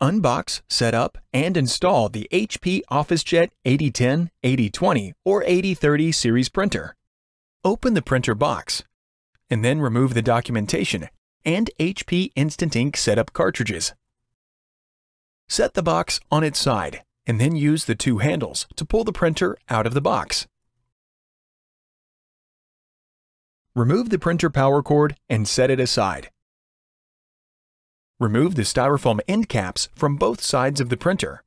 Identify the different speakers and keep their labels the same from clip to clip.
Speaker 1: Unbox, set up, and install the HP OfficeJet 8010, 8020, or 8030 series printer. Open the printer box, and then remove the documentation and HP Instant Ink setup cartridges. Set the box on its side, and then use the two handles to pull the printer out of the box. Remove the printer power cord and set it aside. Remove the styrofoam end caps from both sides of the printer.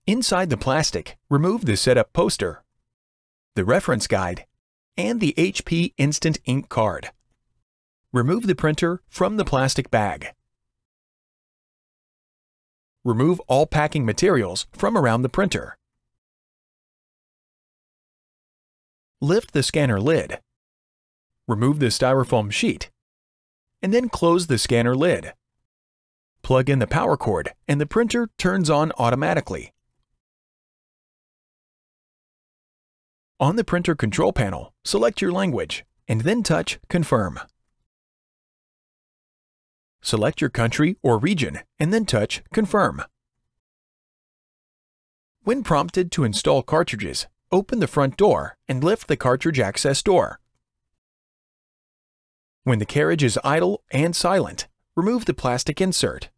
Speaker 1: Inside the plastic, remove the setup poster, the reference guide, and the HP Instant Ink card. Remove the printer from the plastic bag. Remove all packing materials from around the printer. Lift the scanner lid. Remove the styrofoam sheet, and then close the scanner lid. Plug in the power cord and the printer turns on automatically. On the printer control panel, select your language and then touch Confirm. Select your country or region and then touch Confirm. When prompted to install cartridges, open the front door and lift the cartridge access door. When the carriage is idle and silent, remove the plastic insert.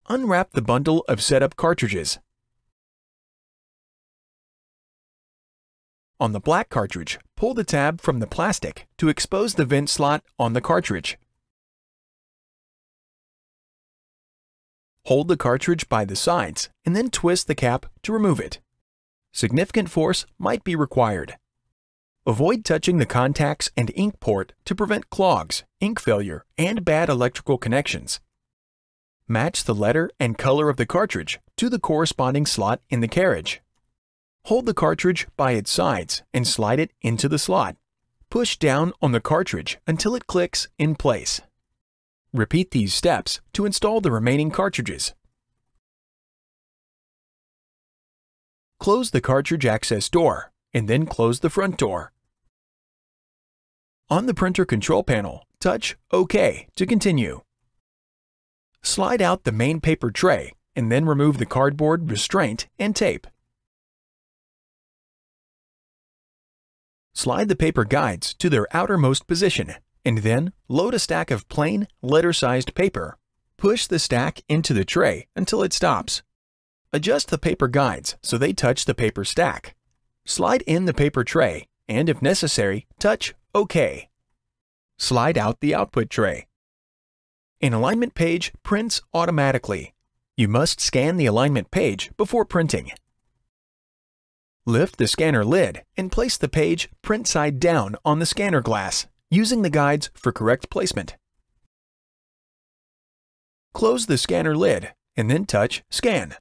Speaker 1: Unwrap the bundle of setup cartridges. On the black cartridge, pull the tab from the plastic to expose the vent slot on the cartridge. Hold the cartridge by the sides and then twist the cap to remove it. Significant force might be required. Avoid touching the contacts and ink port to prevent clogs, ink failure, and bad electrical connections. Match the letter and color of the cartridge to the corresponding slot in the carriage. Hold the cartridge by its sides and slide it into the slot. Push down on the cartridge until it clicks in place. Repeat these steps to install the remaining cartridges. Close the cartridge access door and then close the front door. On the printer control panel, touch OK to continue. Slide out the main paper tray and then remove the cardboard restraint and tape. Slide the paper guides to their outermost position and then load a stack of plain, letter-sized paper. Push the stack into the tray until it stops. Adjust the paper guides so they touch the paper stack. Slide in the paper tray and, if necessary, touch OK. Slide out the output tray. An alignment page prints automatically. You must scan the alignment page before printing. Lift the scanner lid and place the page print side down on the scanner glass, using the guides for correct placement. Close the scanner lid and then touch Scan.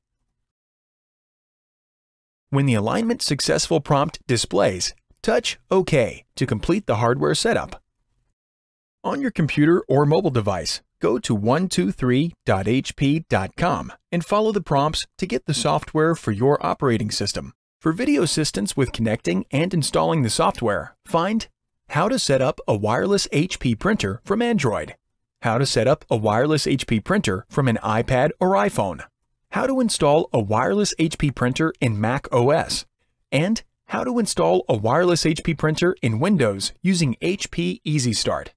Speaker 1: When the Alignment Successful prompt displays, touch OK to complete the hardware setup. On your computer or mobile device, go to 123.hp.com and follow the prompts to get the software for your operating system. For video assistance with connecting and installing the software, find How to set up a wireless HP printer from Android, How to set up a wireless HP printer from an iPad or iPhone, How to install a wireless HP printer in Mac OS, and How to install a wireless HP printer in Windows using HP Easy Start.